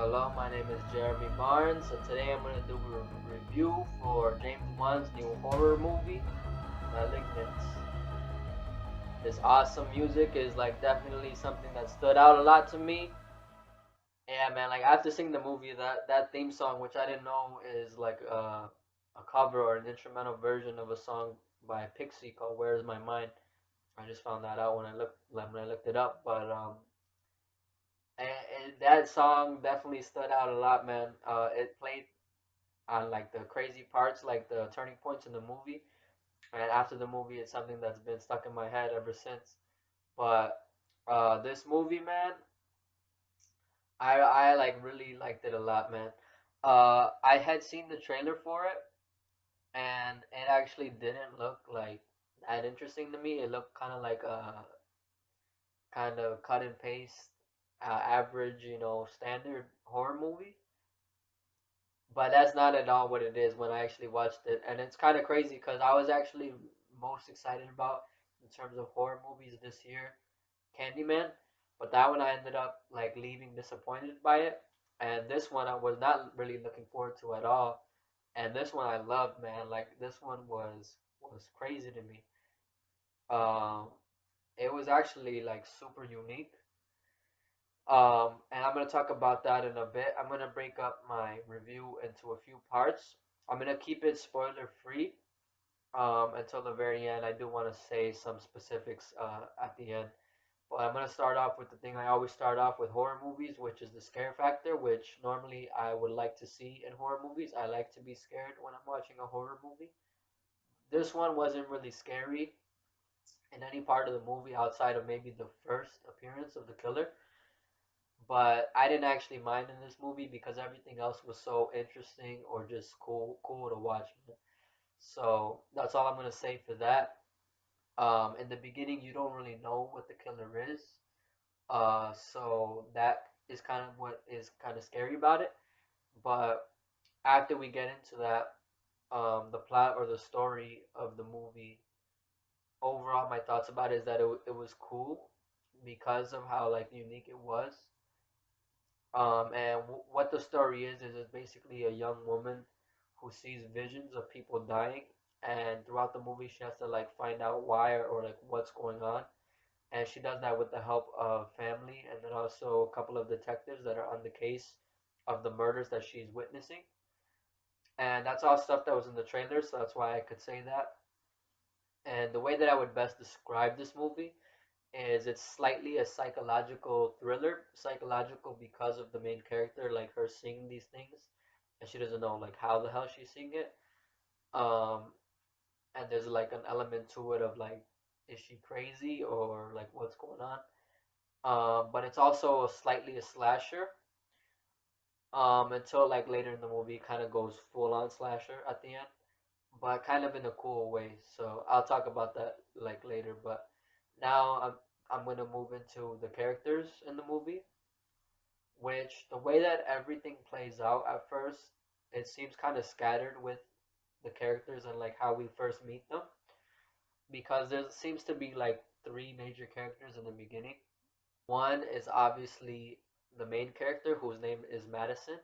Hello, my name is Jeremy Barnes, and today I'm going to do a review for James Wan's new horror movie, Malignant. This awesome music is like definitely something that stood out a lot to me. Yeah, man, like after seeing the movie, that theme song, which I didn't know is like a cover or an instrumental version of a song by Pixie called "Where's My Mind." I just found that out when I looked it up, but and that song definitely stood out a lot, man. It played on like the crazy parts, like the turning points in the movie. And after the movie, it's something that's been stuck in my head ever since. But this movie, man, I like really liked it a lot, man. I had seen the trailer for it, and it actually didn't look like that interesting to me. It looked kind of like a kind of cut and paste, average, standard horror movie. But that's not at all what it is when I actually watched it, and it's kind of crazy because I was actually most excited about in terms of horror movies this year, Candyman, but that one I ended up like leaving disappointed by it, and this one I was not really looking forward to at all, and this one I loved, man. Like this one was crazy to me. Um, it was actually like super unique. And I'm gonna talk about that in a bit. I'm gonna break up my review into a few parts. I'm gonna keep it spoiler free until the very end. I do want to say some specifics at the end. But I'm gonna start off with the thing I always start off with horror movies, which is the scare factor, which normally I would like to see in horror movies. I like to be scared when I'm watching a horror movie. This one wasn't really scary in any part of the movie outside of maybe the first appearance of the killer. But I didn't actually mind in this movie because everything else was so interesting or just cool to watch. So that's all I'm gonna say for that. In the beginning, you don't really know what the killer is, so that is kind of what is kind of scary about it. But after we get into that, the plot or the story of the movie, overall, my thoughts about it is that it was cool because of how like unique it was. And what the story is it's basically a young woman who sees visions of people dying, and throughout the movie, she has to like find out why or like what's going on. And she does that with the help of family and then also a couple of detectives that are on the case of the murders that she's witnessing. And that's all stuff that was in the trailer, so that's why I could say that. And the way that I would best describe this movie is it's slightly a psychological thriller. Psychological because of the main character, like her seeing these things, and she doesn't know like how the hell she's seeing it. Um, and there's like an element to it of like, is she crazy or like what's going on? But it's also slightly a slasher. Until like later in the movie, it kind of goes full on slasher at the end, but kind of in a cool way. So I'll talk about that like later. But now I'm gonna move into the characters in the movie, which the way that everything plays out at first, it seems kind of scattered with the characters and like how we first meet them, because there seems to be like three major characters in the beginning. One is obviously the main character whose name is Madison,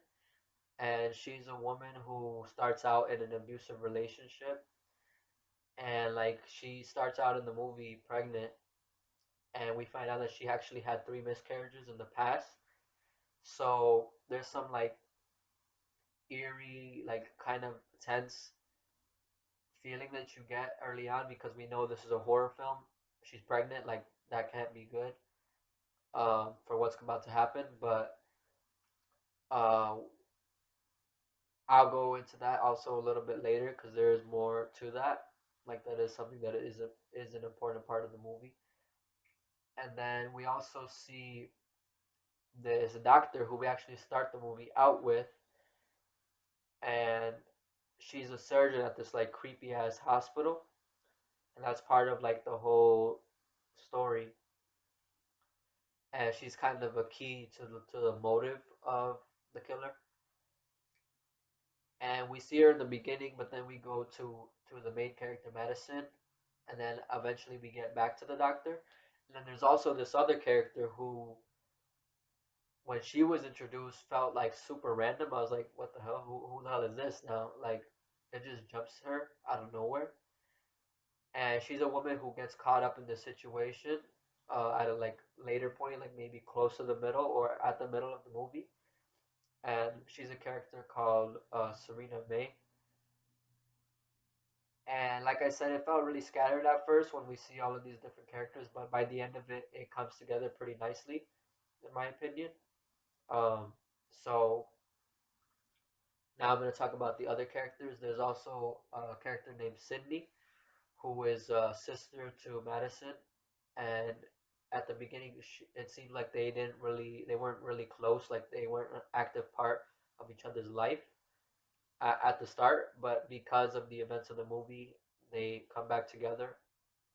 and she's a woman who starts out in an abusive relationship, and like she starts out in the movie pregnant, and we find out that she actually had three miscarriages in the past. So there's some like eerie, like kind of tense feeling that you get early on because we know this is a horror film. She's pregnant, like that can't be good for what's about to happen. But uh, I'll go into that also a little bit later because there is more to that. Like that is something that is an important part of the movie. And then we also see this doctor who we actually start the movie out with, and she's a surgeon at this like creepy ass hospital, and that's part of like the whole story. And she's kind of a key to the motive of the killer. And we see her in the beginning, but then we go to the main character Madison, and then eventually we get back to the doctor. And then there's also this other character who when she was introduced felt like super random. I was like, what the hell? Who the hell is this now? Like, it just jumps her out of nowhere. And she's a woman who gets caught up in the situation at a like later point, like maybe close to the middle or at the middle of the movie. And she's a character called Serena May. And like I said, it felt really scattered at first when we see all of these different characters, but by the end of it, it comes together pretty nicely, in my opinion. Um, so now I'm going to talk about the other characters. There's also a character named Sydney, who is a sister to Madison, and at the beginning, it seemed like they weren't really close, like they weren't an active part of each other's life at the start, but because of the events of the movie, they come back together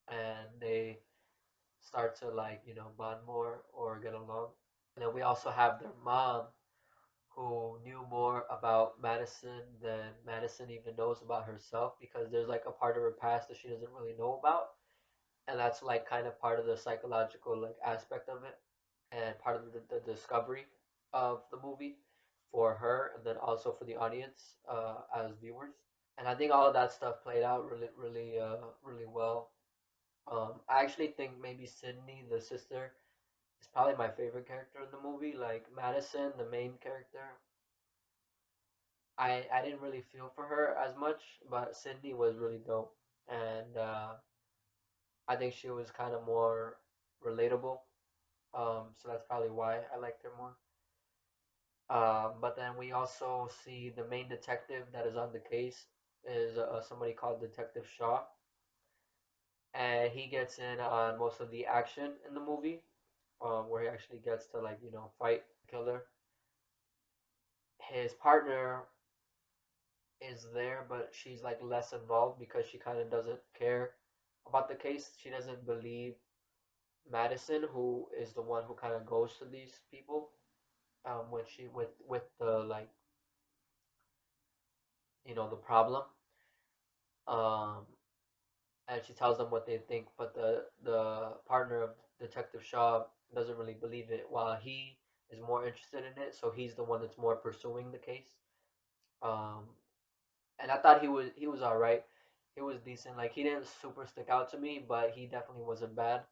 and they start to like bond more or get along. And then we also have their mom who knew more about Madison than Madison even knows about herself because there's like a part of her past that she doesn't really know about, and that's like kind of part of the psychological like aspect of it and part of the discovery of the movie for her and then also for the audience as viewers. And I think all of that stuff played out really well. I actually think maybe Sydney, the sister, is probably my favorite character in the movie. Like Madison, the main character, I didn't really feel for her as much, but Sydney was really dope, and I think she was kind of more relatable. So that's probably why I liked her more. But then we also see the main detective that is on the case is somebody called Detective Shaw, and he gets in on most of the action in the movie, where he actually gets to like fight the killer. His partner is there, but she's like less involved because she kind of doesn't care about the case. She doesn't believe Madison, who is the one who kind of goes to these people when she with the like the problem, um, and she tells them what they think, but the partner of Detective Shaw doesn't really believe it, while he is more interested in it, so he's the one that's more pursuing the case. Um, and I thought he was all right. He was decent. Like he didn't super stick out to me, but he definitely wasn't bad,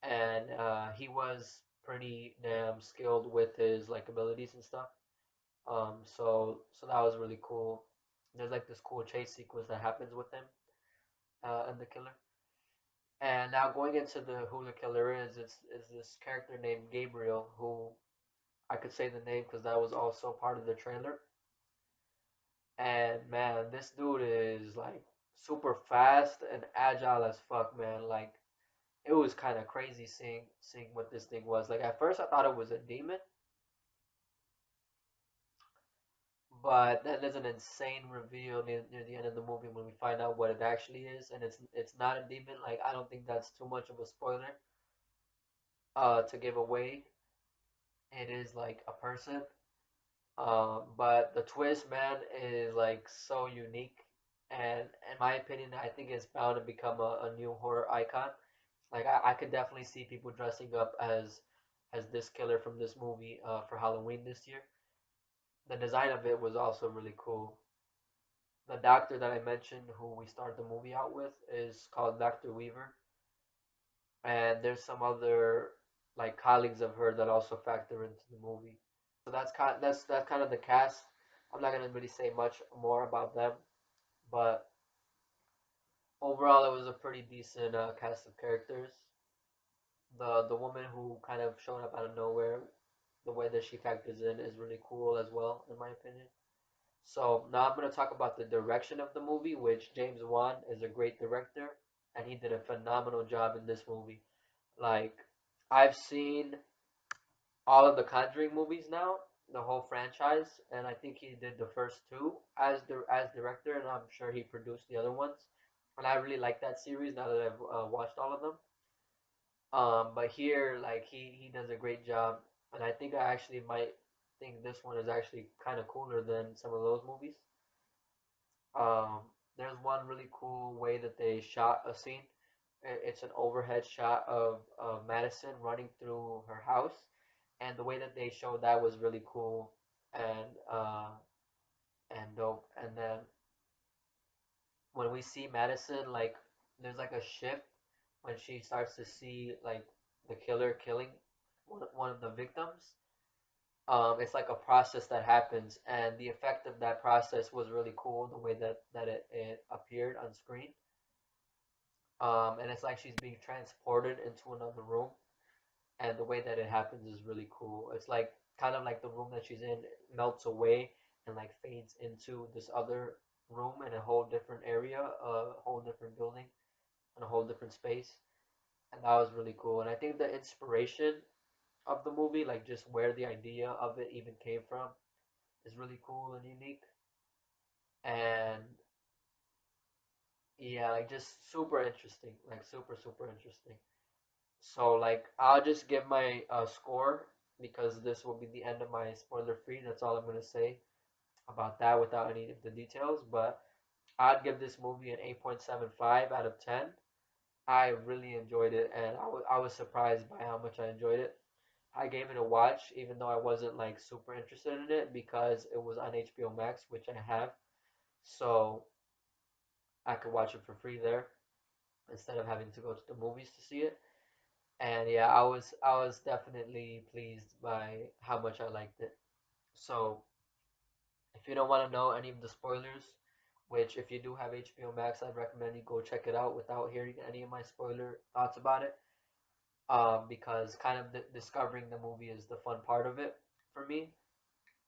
and he was pretty damn skilled with his like abilities and stuff. So that was really cool. There's like this cool chase sequence that happens with him and the killer. And now going into the who the killer is this character named Gabriel, who I could say the name because that was also part of the trailer. And man, this dude is like super fast and agile as fuck, man. Like it was kind of crazy seeing what this thing was. Like at first I thought it was a demon, but then there's an insane reveal near the end of the movie when we find out what it actually is, and it's not a demon. Like I don't think that's too much of a spoiler to give away. It is like a person. But the twist, man, is like so unique, and in my opinion, I think it's bound to become a new horror icon. Like I could definitely see people dressing up as this killer from this movie for Halloween this year. The design of it was also really cool. The doctor that I mentioned, who we start the movie out with, is called Dr. Weaver, and there's some other like colleagues of her that also factor into the movie. So that's kind of the cast. I'm not gonna really say much more about them, but overall, it was a pretty decent cast of characters. The woman who kind of showed up out of nowhere, the way that she factors in is really cool as well, in my opinion. So now I'm gonna talk about the direction of the movie, which James Wan is a great director, and he did a phenomenal job in this movie. Like I've seen all of the Conjuring movies now, the whole franchise, and I think he did the first two as director, and I'm sure he produced the other ones. And I really like that series now that I've watched all of them. But here, like he does a great job, and I think I actually might think this one is actually kind of cooler than some of those movies. Um, there's one really cool way that they shot a scene. It's an overhead shot of Madison running through her house, and the way that they showed that was really cool and dope. And then when we see Madison, like there's like a shift when she starts to see like the killer killing one of the victims. It's like a process that happens, and the effect of that process was really cool. The way that it appeared on screen, and it's like she's being transported into another room, and the way that it happens is really cool. It's like kind of like the room that she's in melts away and like fades into this other room in a whole different area, a whole different building, and a whole different space, and that was really cool. And I think the inspiration of the movie, like just where the idea of it even came from, is really cool and unique. And yeah, like just super interesting, like super interesting. So like I'll just give my score because this will be the end of my spoiler free. That's all I'm gonna say about that without any of the details. But I'd give this movie an 8.75 out of 10. I really enjoyed it, and I was surprised by how much I enjoyed it. I gave it a watch, even though I wasn't like super interested in it because it was on HBO Max, which I have, so I could watch it for free there instead of having to go to the movies to see it. And yeah, I was definitely pleased by how much I liked it. So if you don't want to know any of the spoilers, which if you do have HBO Max, I'd recommend you go check it out without hearing any of my spoiler thoughts about it. Because kind of discovering the movie is the fun part of it for me.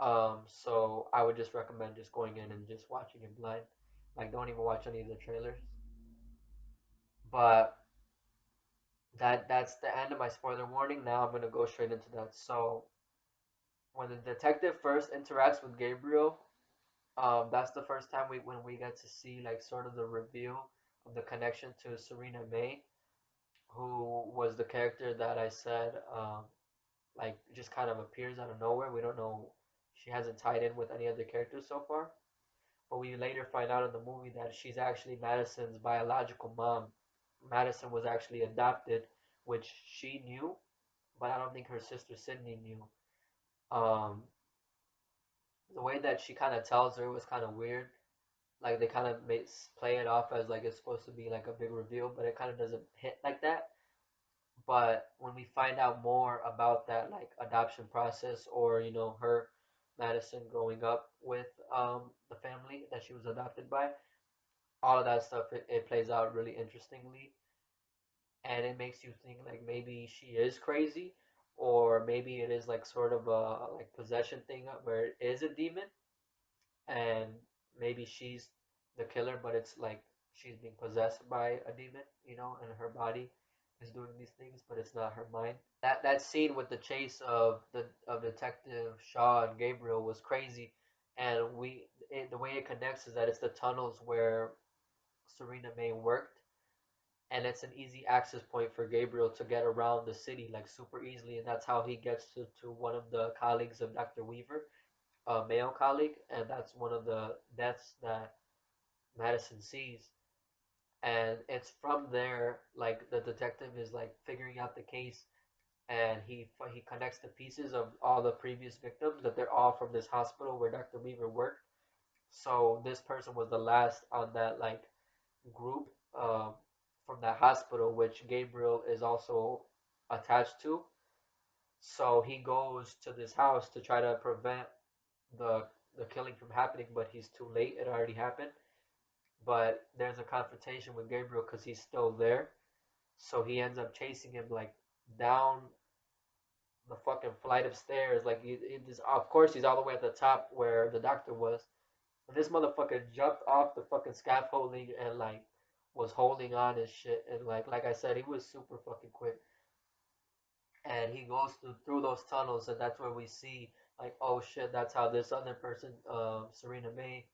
So I would just recommend just going in and just watching it blind. Like don't even watch any of the trailers. But that's the end of my spoiler warning. Now I'm gonna go straight into that. So when the detective first interacts with Gabriel, that's the first time we get to see like sort of the reveal of the connection to Serena May, who was the character that I said like just kind of appears out of nowhere. We don't know, she hasn't tied in with any other characters so far. But we later find out in the movie that she's actually Madison's biological mom. Madison was actually adopted, which she knew, but I don't think her sister Sydney knew. Um, the way that she kind of tells her was kind of weird. Like they kind of play it off as like it's supposed to be like a big reveal, but it kind of doesn't hit like that. But when we find out more about that like adoption process, or her Madison growing up with the family that she was adopted by, all of that stuff, it plays out really interestingly, and it makes you think like maybe she is crazy, or maybe it is like sort of a like possession thing where it is a demon, and maybe she's the killer, but it's like she's being possessed by a demon, and her body is doing these things, but it's not her mind. That scene with the chase of Detective Shaw and Gabriel was crazy, and the way it connects is that it's the tunnels where Serena May worked, and it's an easy access point for Gabriel to get around the city like super easily, and that's how he gets to one of the colleagues of Dr. Weaver, a male colleague, and that's one of the deaths that Madison sees. And it's from there, like the detective is like figuring out the case, and he connects the pieces of all the previous victims that they're all from this hospital where Dr. Weaver worked. So this person was the last on that like group from that hospital, which Gabriel is also attached to. So he goes to this house to try to prevent the the killing from happening, but he's too late. It already happened. But there's a confrontation with Gabriel because he's still there. So he ends up chasing him like down the fucking flight of stairs. Like of course he's all the way at the top where the doctor was. And this motherfucker jumped off the fucking scaffolding and like was holding on and shit. And like I said, he was super fucking quick. And he goes through those tunnels, and that's where we see like, oh shit, that's how this other person, Serena May,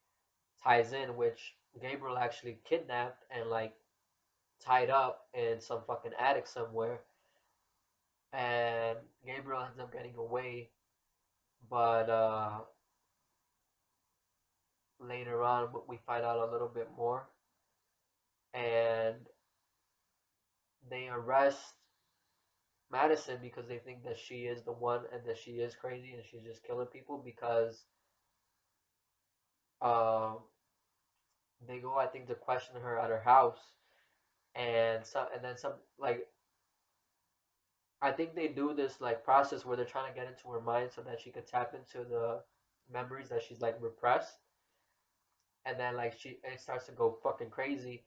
ties in, which Gabriel actually kidnapped and like tied up in some fucking attic somewhere. And Gabriel ends up getting away, but later on we find out a little bit more, and they arrest Madison because they think that she is the one and that she is crazy and she's just killing people because um they go I think to question her at her house and then some like I think they do this like process where they're trying to get into her mind so that she could tap into the memories that she's like repressed and then like she it starts to go fucking crazy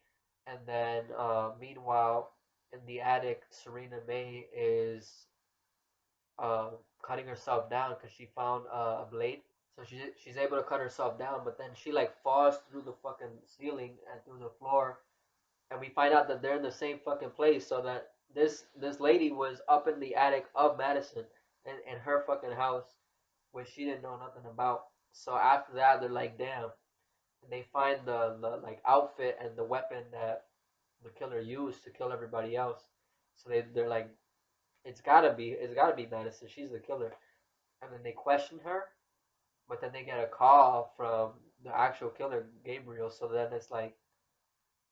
and then meanwhile in the attic Serena May is uh, cutting herself down because she found a blade. So she's able to cut herself down, but then she like falls through the fucking ceiling and through the floor, and we find out that they're in the same fucking place. So that this lady was up in the attic of Madison in her fucking house, which she didn't know nothing about. So after that, they're like, damn, and they find the like outfit and the weapon that the killer used to kill everybody else. So they're like, it's gotta be Madison. She's the killer. And then they question her, but then they get a call from the actual killer, Gabriel. So then it's like,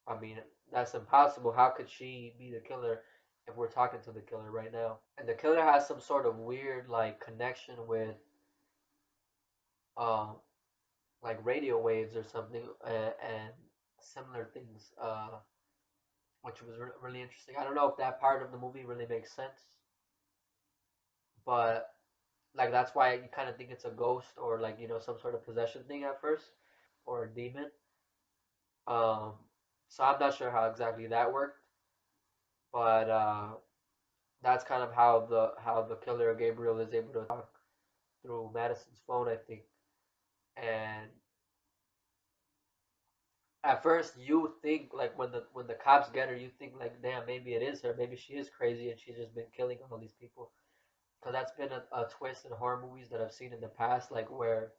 I mean, that's impossible. How could she be the killer if we're talking to the killer right now? And the killer has some sort of weird like connection with um like radio waves or something and similar things, which was really interesting. I don't know if that part of the movie really makes sense, but like that's why you kind of think it's a ghost or like some sort of possession thing at first or a demon. Um, so I'm not sure how exactly that worked, but that's kind of how the killer Gabriel is able to talk through Madison's phone, I think. And at first, you think like when the cops get her, you think like, damn, maybe it is her. Maybe she is crazy and she's just been killing all these people. Because that's been a twist in horror movies that I've seen in the past, like where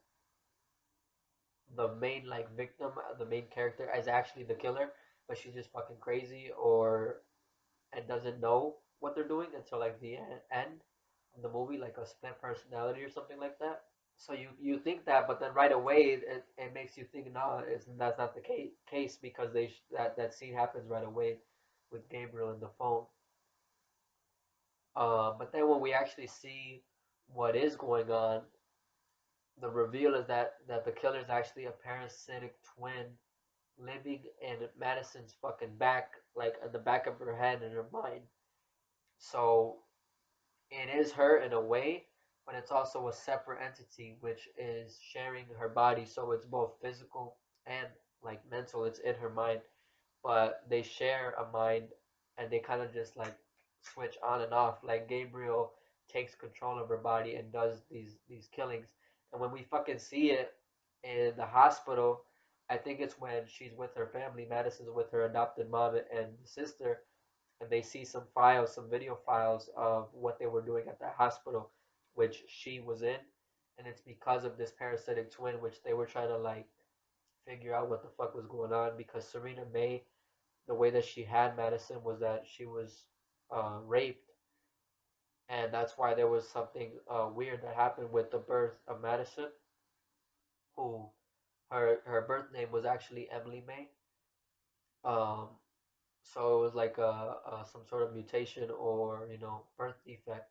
the main like victim, the main character, is actually the killer, but she's just fucking crazy or and doesn't know what they're doing until like the end of the movie, like a split personality or something like that. So you think that, but then right away it makes you think no, that's not the case because that scene happens right away with Gabriel in the phone. But then when we actually see what is going on, the reveal is that the killer is actually a parasitic twin living in Madison's fucking back, like in the back of her head and her mind. So it is her in a way, but it's also a separate entity which is sharing her body. So it's both physical and like mental. It's in her mind, but they share a mind and they kind of just like switch on and off. Like Gabriel takes control of her body and does these killings. And when we fucking see it in the hospital, I think it's when she's with her family. Madison's with her adopted mom and sister, and they see some files, some video files of what they were doing at the hospital, which she was in, and it's because of this parasitic twin, which they were trying to like figure out what the fuck was going on because Serena May, the way that she had Madison was that she was raped, and that's why there was something weird that happened with the birth of Madison, who her birth name was actually Emily May. Um, so it was like some sort of mutation or birth defect,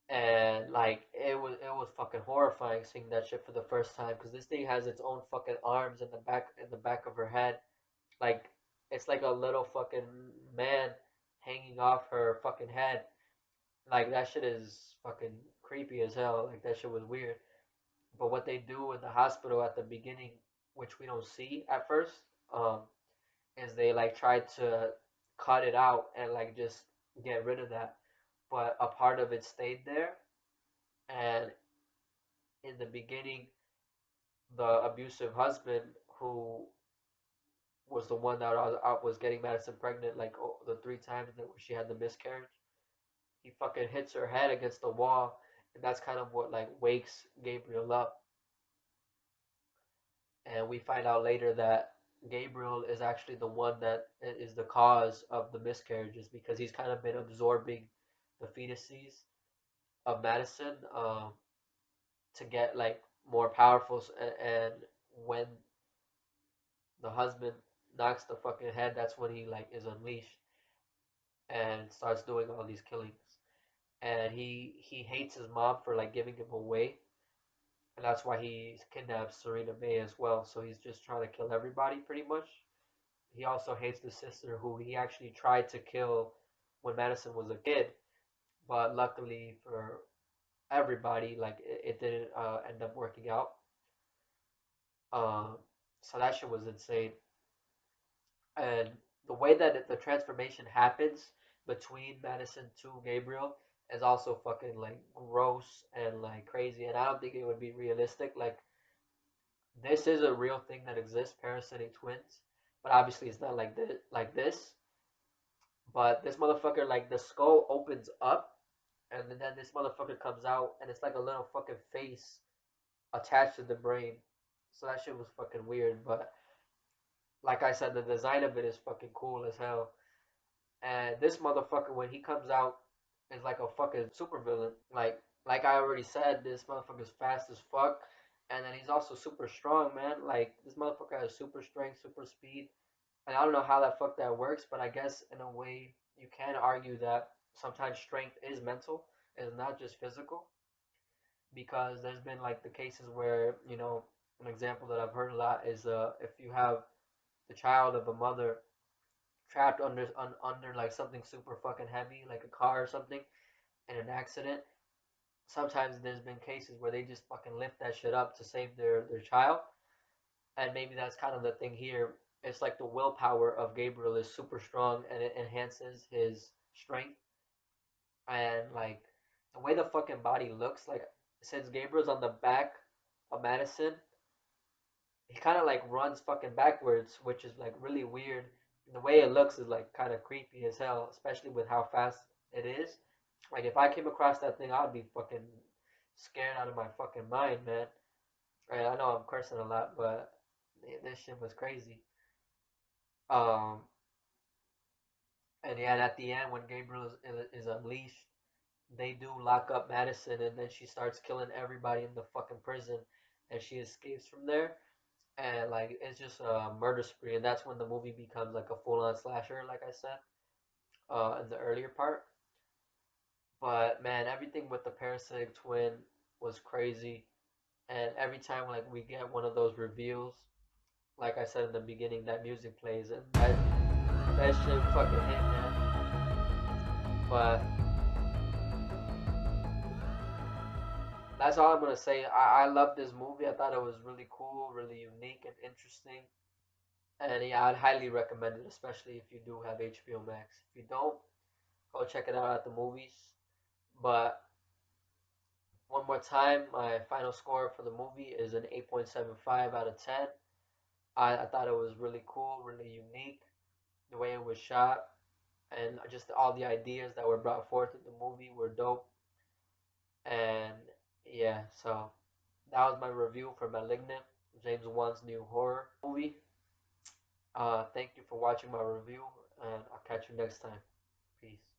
and like it was fucking horrifying seeing that shit for the first time because this thing has its own fucking arms in the back of her head, like it's like a little fucking man hanging off her fucking head. Like that shit is fucking creepy as hell. Like that shit was weird. But what they do in the hospital at the beginning, which we don't see at first, um, is they like try to cut it out and like just get rid of that. But a part of it stayed there, and in the beginning, the abusive husband who was the one that was getting Madison pregnant, like the three times that she had the miscarriage. He fucking hits her head against the wall, and that's kind of what like wakes Gabriel up. And we find out later that Gabriel is actually the one that is the cause of the miscarriages because he's kind of been absorbing the fetuses of Madison to get like more powerful. And when the husband knocks the fucking head, that's when he like is unleashed. and starts doing all these killings. And he hates his mom for like giving him away, and that's why he kidnaps Serena May as well. So he's just trying to kill everybody pretty much. He also hates the sister who he actually tried to kill when Madison was a kid, but luckily for everybody, like it didn't end up working out. Um, so that shit was insane. And the way that the transformation happens between Madison to Gabriel is also fucking like gross and like crazy. And I don't think it would be realistic. Like this is a real thing that exists, parasitic twins, but obviously it's not like this. Like this, but this motherfucker, like the skull opens up, and then this motherfucker comes out, and it's like a little fucking face attached to the brain. So that shit was fucking weird, but like I said, the design of it is fucking cool as hell. And this motherfucker, when he comes out, is like a fucking supervillain. Like I already said, this motherfucker's fast as fuck, and then he's also super strong, man. Like this motherfucker has super strength, super speed, and I don't know how that fuck that works, but I guess in a way you can argue that sometimes strength is mental, it's not just physical, because there's been like the cases where an example that I've heard a lot is if you have the child of a mother trapped under like something super fucking heavy, like a car or something, in an accident. Sometimes there's been cases where they just fucking lift that shit up to save their child, and maybe that's kind of the thing here. It's like the willpower of Gabriel is super strong, and it enhances his strength, and like the way the fucking body looks, like since Gabriel's on the back of Madison, he kind of like runs fucking backwards, which is like really weird. And the way it looks is like kind of creepy as hell, especially with how fast it is. Like if I came across that thing, I'd be fucking scared out of my fucking mind, man. Right, I know I'm cursing a lot, but this shit was crazy. Um, and yeah, and at the end when Gabriel is unleashed, they do lock up Madison, and then she starts killing everybody in the fucking prison, and she escapes from there. And like it's just a murder spree, and that's when the movie becomes like a full-on slasher, like I said, in the earlier part. But man, everything with the parasitic twin was crazy, and every time like we get one of those reveals, like I said in the beginning, that music plays, and that shit fucking hit, man. But that's all I'm gonna say. I love this movie. I thought it was really cool, really unique and interesting. And yeah, I'd highly recommend it, especially if you do have HBO Max. If you don't, go check it out at the movies. But one more time, my final score for the movie is an 8.75 out of 10. I thought it was really cool, really unique, the way it was shot, and just all the ideas that were brought forth in the movie were dope. And yeah, so that was my review for Malignant, James Wan's new horror movie. Thank you for watching my review, and I'll catch you next time. Peace.